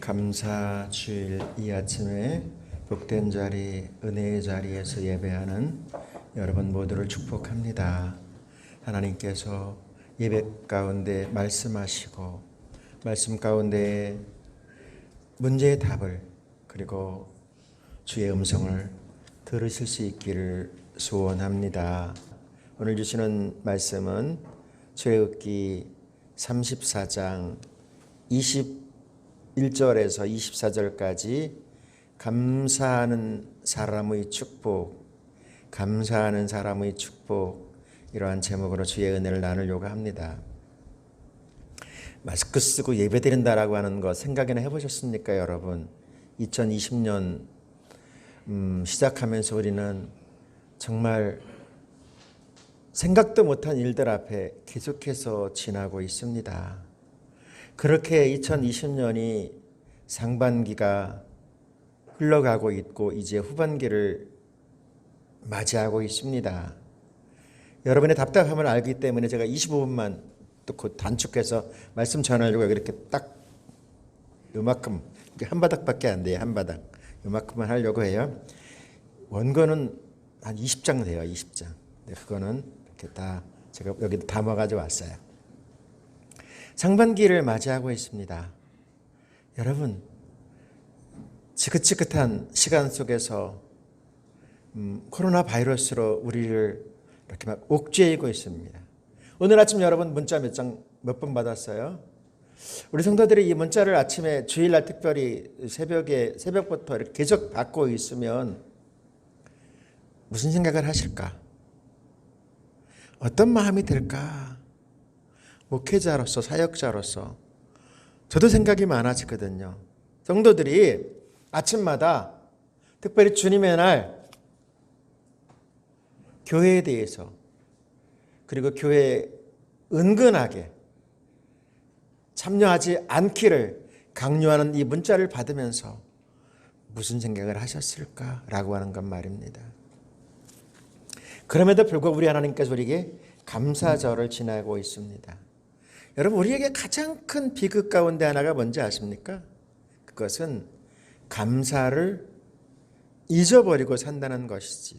감사 주일 이 아침에 복된 자리, 은혜의 자리에서 예배하는 여러분 모두를 축복합니다. 하나님께서 예배 가운데 말씀하시고 말씀 가운데 문제의 답을 그리고 주의 음성을 들으실 수 있기를 소원합니다. 오늘 주시는 말씀은 출애굽기 34장 21절에서 24절까지 감사하는 사람의 축복, 감사하는 사람의 축복, 이러한 제목으로 주의 은혜를 나누려고 합니다. 마스크 쓰고 예배드린다라고 하는 거 생각이나 해보셨습니까, 여러분? 2020년 시작하면서 우리는 정말 생각도 못한 일들 앞에 계속해서 지나고 있습니다. 그렇게 2020년이 상반기가 흘러가고 있고 이제 후반기를 맞이하고 있습니다. 여러분의 답답함을 알기 때문에 제가 25분만 또 곧 단축해서 말씀 전하려고 이렇게 딱 요만큼, 한 바닥밖에 안 돼요. 한 바닥. 요만큼만 하려고 해요. 원고는 한 20장 돼요. 20장. 그거는 이렇게 다 제가 여기 담아 가지고 왔어요. 상반기를 맞이하고 있습니다. 여러분, 지긋지긋한 시간 속에서 코로나 바이러스로 우리를 이렇게 막 옥죄이고 있습니다. 오늘 아침 여러분 문자 몇 번 받았어요? 우리 성도들이 이 문자를 아침에 주일날 특별히 새벽부터 이렇게 계속 받고 있으면 무슨 생각을 하실까? 어떤 마음이 들까? 목회자로서, 사역자로서 저도 생각이 많아지거든요. 성도들이 아침마다 특별히 주님의 날 교회에 대해서 그리고 교회에 은근하게 참여하지 않기를 강요하는 이 문자를 받으면서 무슨 생각을 하셨을까라고 하는 것 말입니다. 그럼에도 불구하고 우리 하나님께서 우리에게 감사절을 지나고 있습니다. 여러분, 우리에게 가장 큰 비극 가운데 하나가 뭔지 아십니까? 그것은 감사를 잊어버리고 산다는 것이지요.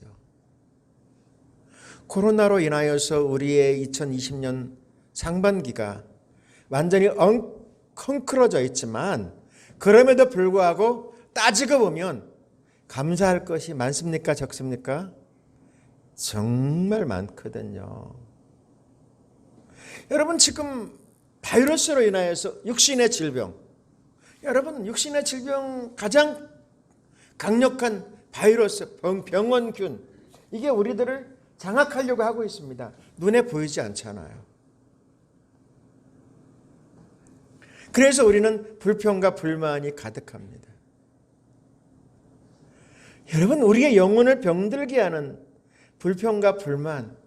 코로나로 인하여서 우리의 2020년 상반기가 완전히 엉클어져 있지만 그럼에도 불구하고 따지고 보면 감사할 것이 많습니까? 적습니까? 정말 많거든요. 여러분, 지금 바이러스로 인하여서 육신의 질병, 여러분 육신의 질병 가장 강력한 바이러스, 병원균, 이게 우리들을 장악하려고 하고 있습니다. 눈에 보이지 않잖아요. 그래서 우리는 불평과 불만이 가득합니다. 여러분, 우리의 영혼을 병들게 하는 불평과 불만,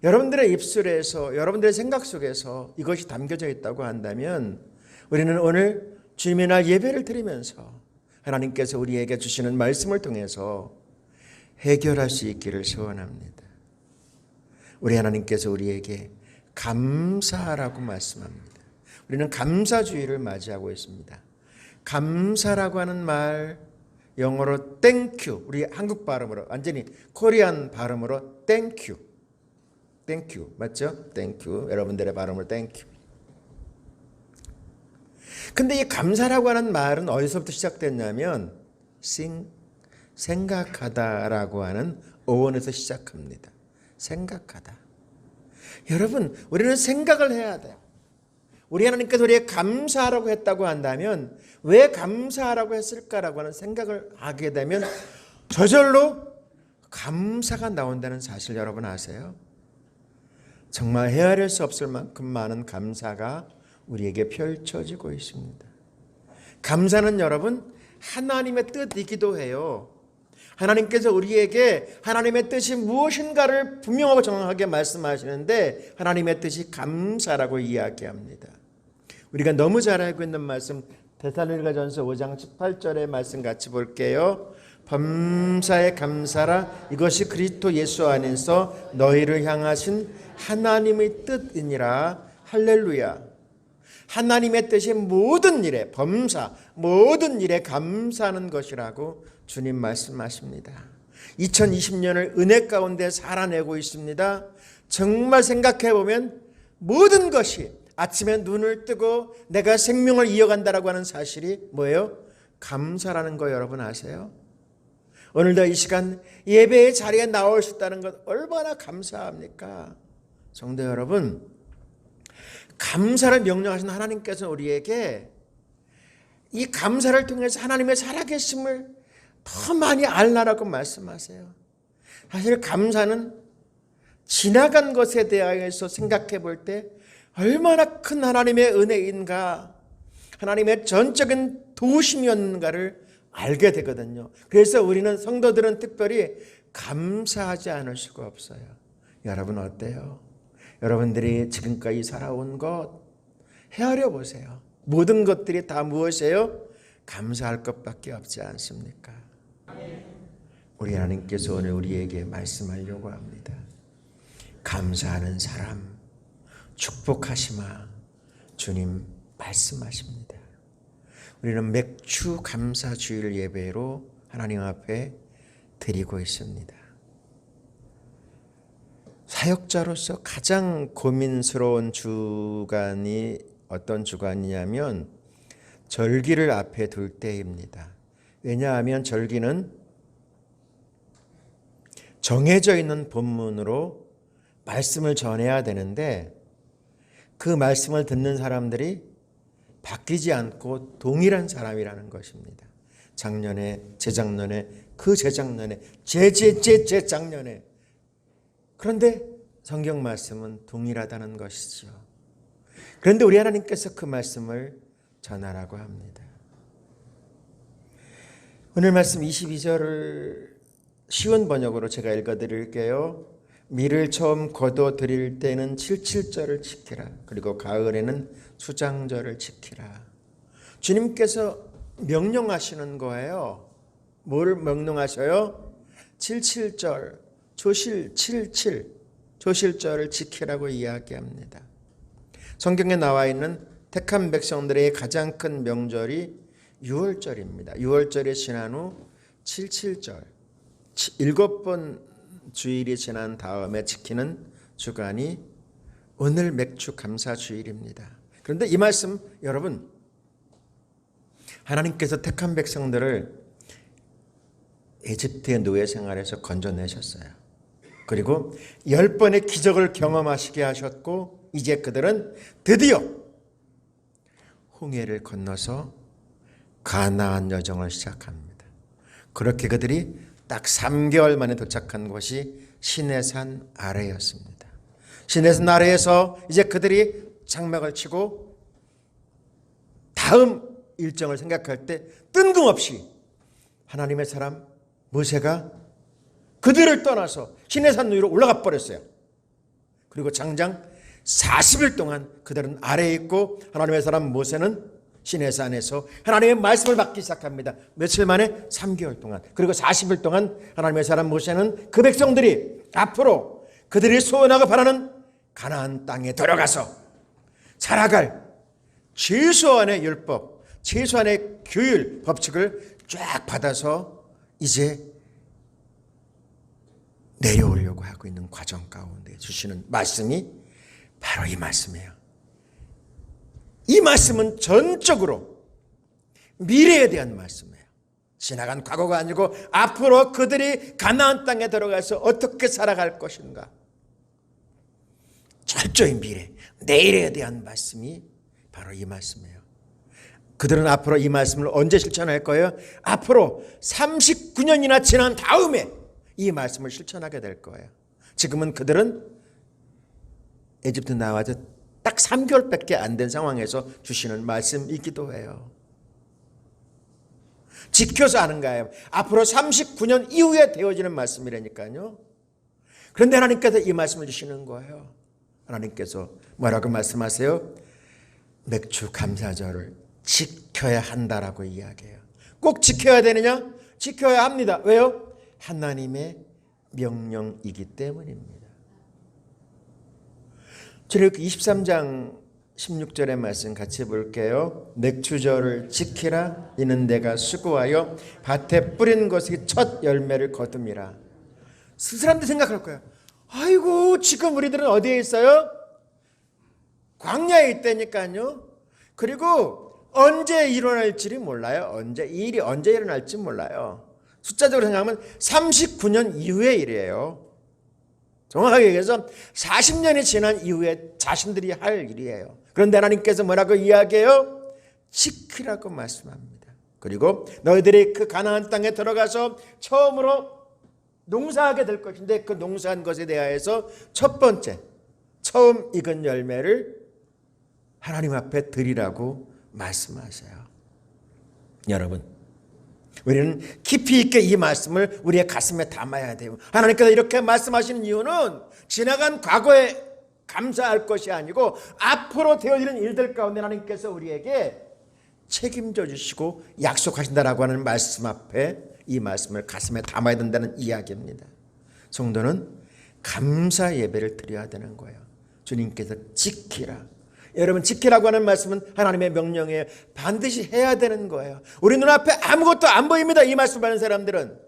여러분들의 입술에서, 여러분들의 생각 속에서 이것이 담겨져 있다고 한다면 우리는 오늘 주님의 날 예배를 드리면서 하나님께서 우리에게 주시는 말씀을 통해서 해결할 수 있기를 소원합니다. 우리 하나님께서 우리에게 감사하라고 말씀합니다. 우리는 감사주의를 맞이하고 있습니다. 감사라고 하는 말, 영어로 땡큐, 우리 한국 발음으로 완전히 코리안 발음으로 땡큐, 땡큐 맞죠? 땡큐, 여러분들의 발음으로 땡큐. 근데 이 감사라고 하는 말은 어디서부터 시작됐냐면 생각하다라고 하는 어원에서 시작합니다. 생각하다. 여러분, 우리는 생각을 해야 돼요. 우리 하나님께서 우리에게 감사하라고 했다고 한다면 왜 감사하라고 했을까라고 하는 생각을 하게 되면 저절로 감사가 나온다는 사실 여러분 아세요? 정말 헤아릴 수 없을 만큼 많은 감사가 우리에게 펼쳐지고 있습니다. 감사는 여러분 하나님의 뜻이기도 해요. 하나님께서 우리에게 하나님의 뜻이 무엇인가를 분명하고 정확하게 말씀하시는데 하나님의 뜻이 감사라고 이야기합니다. 우리가 너무 잘 알고 있는 말씀 데살로니가전서 5장 18절의 말씀 같이 볼게요. 범사에 감사라, 이것이 그리스도 예수 안에서 너희를 향하신 하나님의 뜻이니라. 할렐루야. 하나님의 뜻이 모든 일에 범사 모든 일에 감사하는 것이라고 주님 말씀하십니다. 2020년을 은혜 가운데 살아내고 있습니다. 정말 생각해 보면 모든 것이 아침에 눈을 뜨고 내가 생명을 이어간다라고 하는 사실이 뭐예요? 감사라는 거 여러분 아세요? 오늘도 이 시간 예배의 자리에 나올 수 있다는 것 얼마나 감사합니까? 성도 여러분, 감사를 명령하신 하나님께서 우리에게 이 감사를 통해서 하나님의 살아계심을 더 많이 알라라고 말씀하세요. 사실 감사는 지나간 것에 대해서 생각해 볼 때 얼마나 큰 하나님의 은혜인가, 하나님의 전적인 도우심이었는가를 알게 되거든요. 그래서 우리는 성도들은 특별히 감사하지 않을 수가 없어요. 여러분 어때요? 여러분들이 지금까지 살아온 것 헤아려 보세요. 모든 것들이 다 무엇이에요? 감사할 것밖에 없지 않습니까? 우리 하나님께서 오늘 우리에게 말씀하려고 합니다. 감사하는 사람 축복하시마 주님 말씀하십니다. 우리는 맥주 감사 주일 예배로 하나님 앞에 드리고 있습니다. 사역자로서 가장 고민스러운 주간이 어떤 주간이냐면 절기를 앞에 둘 때입니다. 왜냐하면 절기는 정해져 있는 본문으로 말씀을 전해야 되는데 그 말씀을 듣는 사람들이 바뀌지 않고 동일한 사람이라는 것입니다. 작년에, 재작년에, 그 재작년에, 재작년에. 그런데 성경 말씀은 동일하다는 것이죠. 그런데 우리 하나님께서 그 말씀을 전하라고 합니다. 오늘 말씀 22절을 쉬운 번역으로 제가 읽어드릴게요. 밀을 처음 거둬 드릴 때는 77절을 지키라. 그리고 가을에는 수장절을 지키라. 주님께서 명령하시는 거예요. 뭘 명령하셔요? 77절, 조실 77, 조실절을 지키라고 이야기합니다. 성경에 나와 있는 택한 백성들의 가장 큰 명절이 유월절입니다. 유월절이 지난 후 77절, 7번 주일이 지난 다음에 지키는 주간이 오늘 맥주 감사 주일입니다. 그런데 이 말씀 여러분, 하나님께서 택한 백성들을 에집트의 노예 생활에서 건져내셨어요. 그리고 10번의 기적을 경험하시게 하셨고 이제 그들은 드디어 홍해를 건너서 가나안 여정을 시작합니다. 그렇게 그들이 딱 3개월 만에 도착한 곳이 시내산 아래였습니다. 시내산 아래에서 이제 그들이 장막을 치고 다음 일정을 생각할 때 뜬금없이 하나님의 사람 모세가 그들을 떠나서 시내산 위로 올라가 버렸어요. 그리고 장장 40일 동안 그들은 아래에 있고 하나님의 사람 모세는 시내산에서 하나님의 말씀을 받기 시작합니다. 며칠 만에 3개월 동안. 그리고 40일 동안 하나님의 사람 모세는 그 백성들이 앞으로 그들이 소원하고 바라는 가나안 땅에 들어가서 살아갈 최소한의 율법, 최소한의 규율, 법칙을 쫙 받아서 이제 내려오려고 하고 있는 과정 가운데 주시는 말씀이 바로 이 말씀이에요. 이 말씀은 전적으로 미래에 대한 말씀이에요. 지나간 과거가 아니고 앞으로 그들이 가나안 땅에 들어가서 어떻게 살아갈 것인가. 철저히 미래, 내일에 대한 말씀이 바로 이 말씀이에요. 그들은 앞으로 이 말씀을 언제 실천할 거예요? 앞으로 39년이나 지난 다음에 이 말씀을 실천하게 될 거예요. 지금은 그들은 에집트 나와서 딱 3개월밖에 안 된 상황에서 주시는 말씀이기도 해요. 지켜서 하는 거예요. 앞으로 39년 이후에 되어지는 말씀이라니까요. 그런데 하나님께서 이 말씀을 주시는 거예요. 하나님께서 뭐라고 말씀하세요? 맥주 감사절을 지켜야 한다라고 이야기해요. 꼭 지켜야 되느냐? 지켜야 합니다. 왜요? 하나님의 명령이기 때문입니다. 출애굽기 23장 16절의 말씀 같이 볼게요. 맥추절을 지키라. 이는 내가 수고하여 밭에 뿌린 것이 첫 열매를 거둠이라. 사람들이 생각할 거예요. 아이고 지금 우리들은 어디에 있어요? 광야에 있다니까요. 그리고 언제 일어날지 몰라요. 이 일이 언제 일어날지 몰라요. 숫자적으로 생각하면 39년 이후의 일이에요. 정확하게 얘기해서 40년이 지난 이후에 자신들이 할 일이에요. 그런데 하나님께서 뭐라고 이야기해요? 지키라고 말씀합니다. 그리고 너희들이 그 가나안 땅에 들어가서 처음으로 농사하게 될 것인데 그 농사한 것에 대하여서 첫 번째 처음 익은 열매를 하나님 앞에 드리라고 말씀하세요. 여러분, 우리는 깊이 있게 이 말씀을 우리의 가슴에 담아야 돼요. 하나님께서 이렇게 말씀하시는 이유는 지나간 과거에 감사할 것이 아니고 앞으로 되어지는 일들 가운데 하나님께서 우리에게 책임져 주시고 약속하신다라고 하는 말씀 앞에 이 말씀을 가슴에 담아야 된다는 이야기입니다. 성도는 감사 예배를 드려야 되는 거예요. 주님께서 지키라. 여러분, 지키라고 하는 말씀은 하나님의 명령이에요. 반드시 해야 되는 거예요. 우리 눈앞에 아무것도 안 보입니다. 이 말씀 받는 사람들은.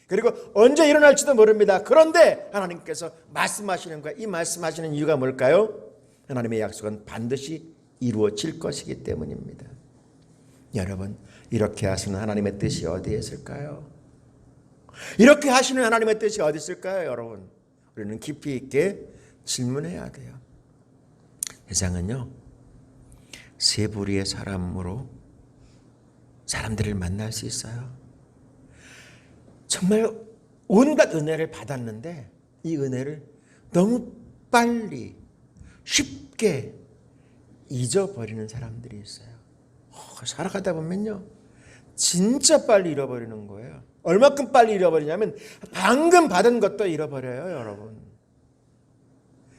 그리고 언제 일어날지도 모릅니다. 그런데 하나님께서 말씀하시는 거예요. 이 말씀하시는 이유가 뭘까요? 하나님의 약속은 반드시 이루어질 것이기 때문입니다. 여러분, 이렇게 하시는 하나님의 뜻이 어디에 있을까요? 이렇게 하시는 하나님의 뜻이 어디 있을까요, 여러분? 우리는 깊이 있게 질문해야 돼요. 세상은요, 세 부류의 사람으로 사람들을 만날 수 있어요. 정말 온갖 은혜를 받았는데 이 은혜를 너무 빨리 쉽게 잊어버리는 사람들이 있어요. 살아가다 보면요, 진짜 빨리 잃어버리는 거예요. 얼마큼 빨리 잃어버리냐면 방금 받은 것도 잃어버려요, 여러분.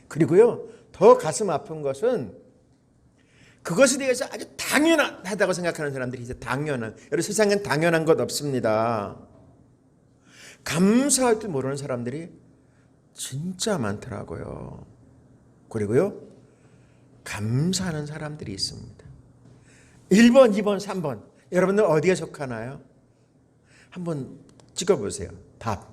그리고요, 더 가슴 아픈 것은 그것에 대해서 아주 당연하다고 생각하는 사람들이 있어요. 당연한. 여러분, 세상엔 당연한 것 없습니다. 감사할 줄 모르는 사람들이 진짜 많더라고요. 그리고요, 감사하는 사람들이 있습니다. 1번, 2번, 3번. 여러분들 어디에 속하나요? 한번 찍어보세요. 답.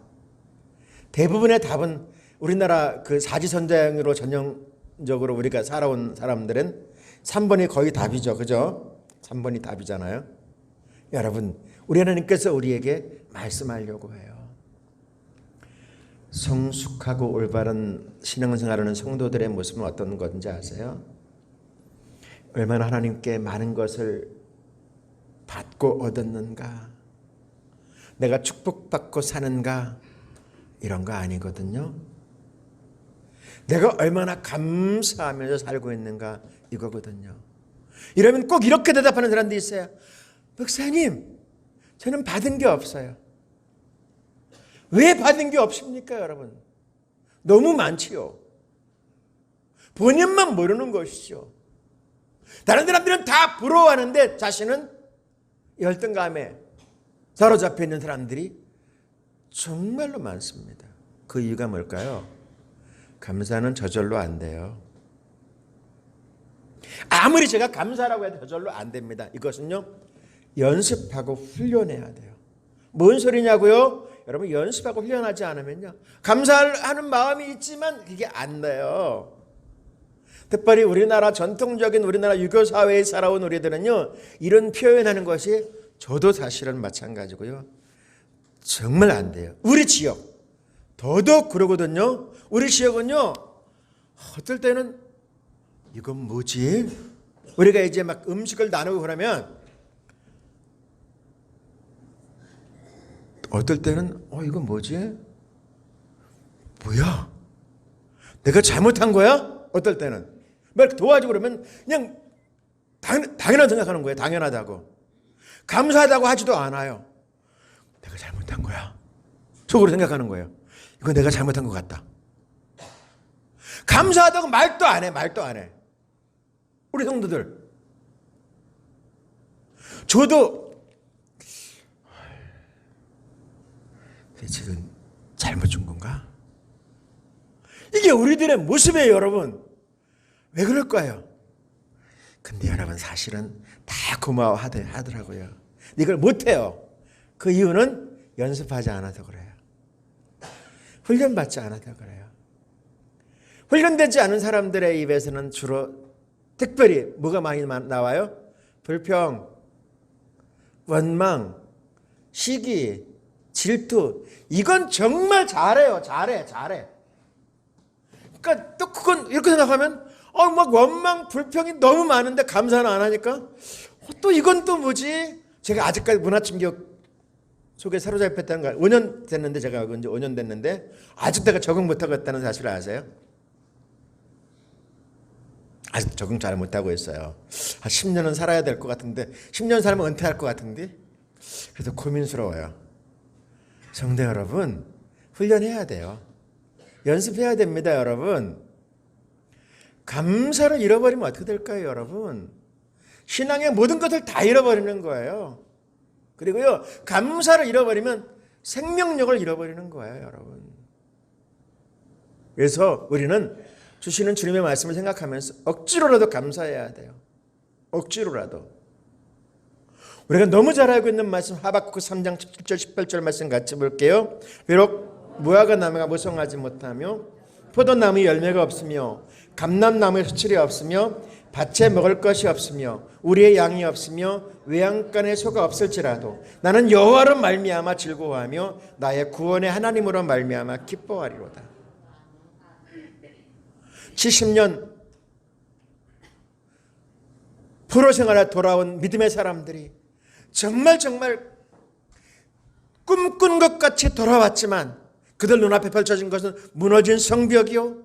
대부분의 답은 우리나라 그 사지선장으로 전형적으로 우리가 살아온 사람들은 3번이 거의 답이죠. 그죠? 3번이 답이잖아요. 여러분, 우리 하나님께서 우리에게 말씀하려고 해요. 성숙하고 올바른 신앙생활하는 성도들의 모습은 어떤 건지 아세요? 얼마나 하나님께 많은 것을 받고 얻었는가, 내가 축복받고 사는가, 이런 거 아니거든요. 내가 얼마나 감사하면서 살고 있는가, 이거거든요. 이러면 꼭 이렇게 대답하는 사람들이 있어요. 목사님, 저는 받은 게 없어요. 왜 받은 게 없습니까, 여러분? 너무 많지요. 본인만 모르는 것이죠. 다른 사람들은 다 부러워하는데 자신은 열등감에 사로잡혀 있는 사람들이 정말로 많습니다. 그 이유가 뭘까요? 감사는 저절로 안 돼요. 아무리 제가 감사라고 해도 저절로 안 됩니다. 이것은요, 연습하고 훈련해야 돼요. 뭔 소리냐고요? 여러분, 연습하고 훈련하지 않으면요, 감사하는 마음이 있지만 그게 안 돼요. 특별히 우리나라 전통적인 우리나라 유교 사회에 살아온 우리들은요, 이런 표현하는 것이 저도 사실은 마찬가지고요, 정말 안 돼요. 우리 지역 더더욱 그러거든요. 우리 지역은요, 어떨 때는 이건 뭐지? 우리가 이제 막 음식을 나누고 그러면 어떨 때는 이건 뭐지? 뭐야? 내가 잘못한 거야? 어떨 때는 막 도와주고 그러면 그냥 당연하다고 생각하는 거예요. 당연하다고. 감사하다고 하지도 않아요. 내가 잘못한 거야. 속으로 생각하는 거예요. 이거 내가 잘못한 것 같다. 감사하다고 말도 안 해. 말도 안 해. 우리 성도들. 저도 지금 잘못 준 건가? 이게 우리들의 모습이에요, 여러분. 왜 그럴까요? 근데 여러분 사실은 다 고마워하더라고요. 이걸 못해요. 그 이유는 연습하지 않아서 그래요. 훈련받지 않아서 그래요. 훈련되지 않은 사람들의 입에서는 주로 특별히 뭐가 많이 나와요? 불평, 원망, 시기, 질투. 이건 정말 잘해요. 잘해. 그러니까 또 그건 이렇게 생각하면 막 원망, 불평이 너무 많은데 감사는 안 하니까 또 이건 또 뭐지? 제가 아직까지 문화충격 속에 사로잡혔다는 거 5년 됐는데 제가 이제 5년 됐는데 아직도 내가 적응 못하고 있다는 사실을 아세요? 아직 적응 잘 못하고 있어요. 한 10년은 살아야 될 것 같은데 10년 살면 은퇴할 것 같은데 그래서 고민스러워요. 성도 여러분 훈련해야 돼요. 연습해야 됩니다. 여러분 감사를 잃어버리면 어떻게 될까요? 여러분 신앙의 모든 것을 다 잃어버리는 거예요. 그리고요 감사를 잃어버리면 생명력을 잃어버리는 거예요. 여러분 그래서 우리는 주시는 주님의 말씀을 생각하면서 억지로라도 감사해야 돼요. 억지로라도. 우리가 너무 잘 알고 있는 말씀 하박국 3장 17절 18절 말씀 같이 볼게요. 비록 무화과 나무가 무성하지 못하며 포도나무 열매가 없으며 감람나무에 수출이 없으며 밭에 먹을 것이 없으며 우리의 양이 없으며 외양간에 소가 없을지라도 나는 여호와로 말미암아 즐거워하며 나의 구원의 하나님으로 말미암아 기뻐하리로다. 70년 포로 생활에 돌아온 믿음의 사람들이 정말 꿈꾼 것 같이 돌아왔지만 그들 눈앞에 펼쳐진 것은 무너진 성벽이요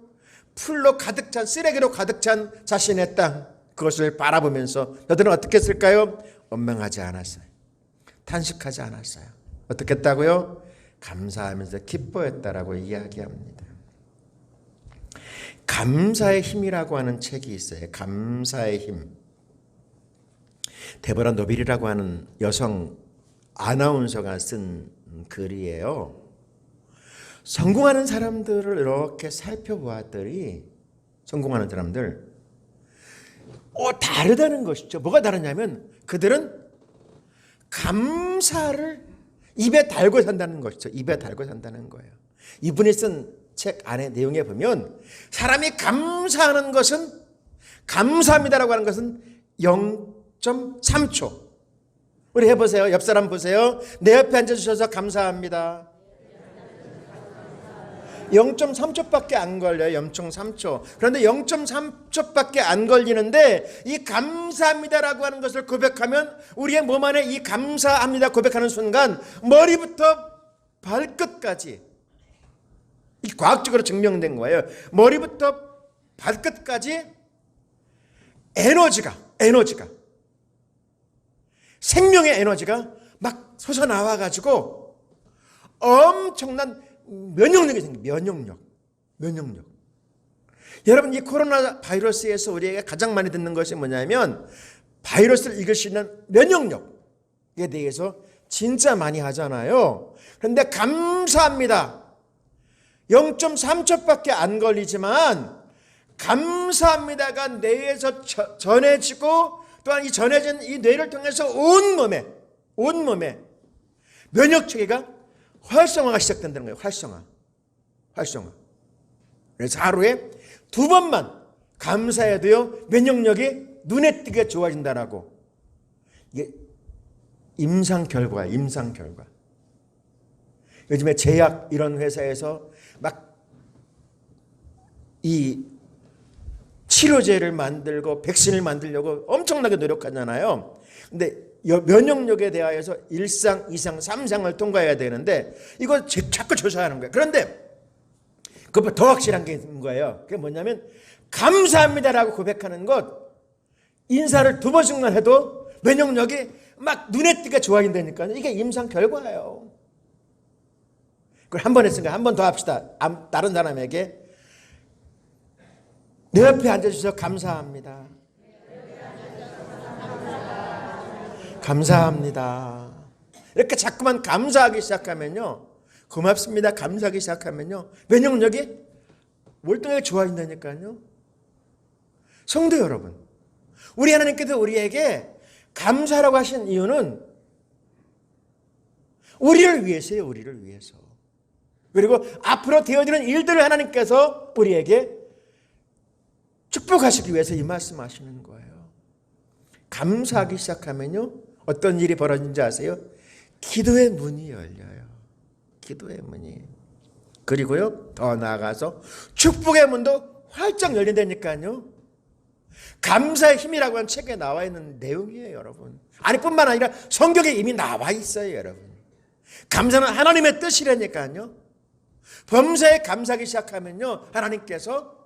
풀로 가득 찬 쓰레기로 가득 찬 자신의 땅 그것을 바라보면서 너들은 어떻게 했을까요? 원망하지 않았어요. 탄식하지 않았어요. 어떻게 했다고요? 감사하면서 기뻐했다라고 이야기합니다. 감사의 힘이라고 하는 책이 있어요. 감사의 힘. 데보라 노빌이라고 하는 여성 아나운서가 쓴 글이에요. 성공하는 사람들을 이렇게 살펴보았더니 성공하는 사람들 다르다는 것이죠. 뭐가 다르냐면 그들은 감사를 입에 달고 산다는 것이죠. 입에 달고 산다는 거예요. 이분이 쓴 책 안에 내용에 보면 사람이 감사하는 것은 감사합니다라고 하는 것은 0.3초. 우리 해보세요. 옆 사람 보세요. 내 옆에 앉아주셔서 감사합니다. 0.3초밖에 안 걸려요. 0.3초. 그런데 0.3초밖에 안 걸리는데 이 감사합니다라고 하는 것을 고백하면 우리의 몸 안에 이 감사합니다 고백하는 순간 머리부터 발끝까지 이 과학적으로 증명된 거예요. 머리부터 발끝까지 에너지가 생명의 에너지가 막 솟아나와 가지고 엄청난 면역력이 생깁니다. 면역력. 여러분 이 코로나 바이러스에서 우리에게 가장 많이 듣는 것이 뭐냐면 바이러스를 이길 수 있는 면역력에 대해서 진짜 많이 하잖아요. 그런데 감사합니다. 0.3초밖에 안 걸리지만 감사합니다가 뇌에서 전해지고 또한 이 전해진 이 뇌를 통해서 온 몸에 면역 체계가 활성화가 시작된다는 거예요. 활성화. 그래서 하루에 2번만 감사해도요 면역력이 눈에 띄게 좋아진다라고. 이게 임상 결과예요. 임상 결과. 요즘에 제약 이런 회사에서 막 이 치료제를 만들고 백신을 만들려고 엄청나게 노력하잖아요. 근데 면역력에 대하여서 1상, 2상, 3상을 통과해야 되는데 이거 자꾸 조사하는 거예요. 그런데 그것보다 더 확실한 게 있는 거예요. 그게 뭐냐면 감사합니다라고 고백하는 것 인사를 2번씩만 해도 면역력이 막 눈에 띄게 좋아진다니까요. 이게 임상 결과예요. 그걸 한 번 했으니까 한 번 더 합시다. 다른 사람에게 내 옆에 앉아주셔서 감사합니다. 감사합니다. 이렇게 자꾸만 감사하기 시작하면요. 고맙습니다. 감사하기 시작하면요. 면역력이 월등하게 좋아진다니까요. 성도 여러분, 우리 하나님께서 우리에게 감사라고 하신 이유는 우리를 위해서예요. 우리를 위해서. 그리고 앞으로 되어지는 일들을 하나님께서 우리에게 축복하시기 위해서 이 말씀하시는 거예요. 감사하기 시작하면요, 어떤 일이 벌어진지 아세요? 기도의 문이 열려요. 기도의 문이. 그리고요, 더 나아가서 축복의 문도 활짝 열린다니까요. 감사의 힘이라고 하는 책에 나와 있는 내용이에요, 여러분. 아니, 뿐만 아니라 성경에 이미 나와 있어요, 여러분. 감사는 하나님의 뜻이라니까요. 범사에 감사하기 시작하면요, 하나님께서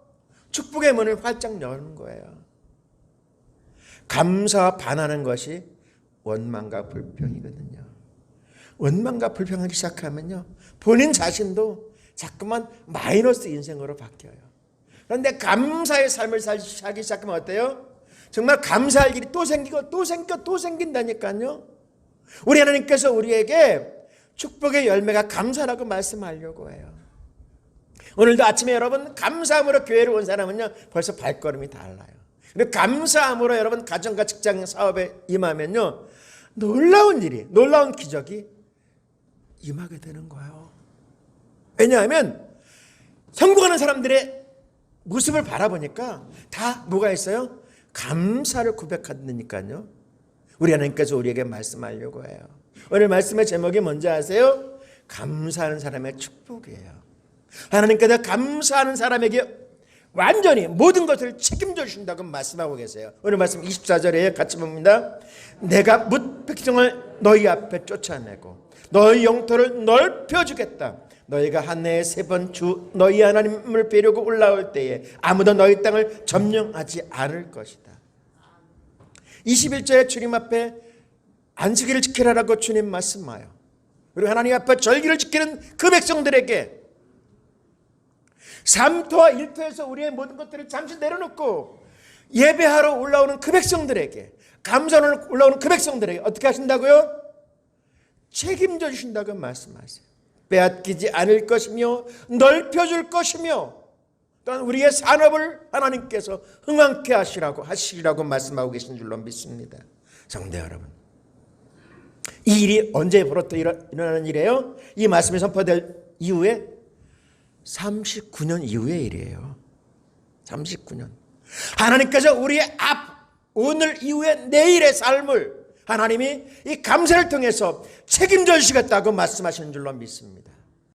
축복의 문을 활짝 여는 거예요. 감사와 반하는 것이 원망과 불평이거든요. 원망과 불평하기 시작하면요, 본인 자신도 자꾸만 마이너스 인생으로 바뀌어요. 그런데 감사의 삶을 살기 시작하면 어때요? 정말 감사할 일이 또 생기고 또 생기고 또 생긴다니까요. 우리 하나님께서 우리에게 축복의 열매가 감사라고 말씀하려고 해요. 오늘도 아침에 여러분 감사함으로 교회를 온 사람은요, 벌써 발걸음이 달라요. 그리고 감사함으로 여러분 가정과 직장 사업에 임하면요, 놀라운 일이, 놀라운 기적이 임하게 되는 거예요. 왜냐하면 성공하는 사람들의 모습을 바라보니까 다 뭐가 있어요? 감사를 고백한다니까요. 우리 하나님께서 우리에게 말씀하려고 해요. 오늘 말씀의 제목이 뭔지 아세요? 감사하는 사람의 축복이에요. 하나님께서 감사하는 사람에게 완전히 모든 것을 책임져 주신다고 말씀하고 계세요. 오늘 말씀 24절에 같이 봅니다. 내가 뭇 백성을 너희 앞에 쫓아내고 너희 영토를 넓혀주겠다. 너희가 한 해에 3번 주 너희 하나님을 뵈려고 올라올 때에 아무도 너희 땅을 점령하지 않을 것이다. 21절에 주님 앞에 안식일을 지키라라고 주님 말씀하여, 그리고 하나님 앞에 절기를 지키는 그 백성들에게 3토와 1토에서 우리의 모든 것들을 잠시 내려놓고 예배하러 올라오는 그 백성들에게, 감사로 올라오는 그 백성들에게 어떻게 하신다고요? 책임져 주신다고 말씀하세요. 빼앗기지 않을 것이며 넓혀줄 것이며, 또한 우리의 산업을 하나님께서 흥왕케 하시라고 말씀하고 계신 줄로 믿습니다. 성도 여러분, 이 일이 언제 일어나는 일이에요? 이 말씀이 선포될 이후에 39년 이후의 일이에요. 39년. 하나님께서 우리의 오늘 이후의 내일의 삶을 하나님이 이 감사를 통해서 책임져 주시겠다고 말씀하시는 줄로 믿습니다.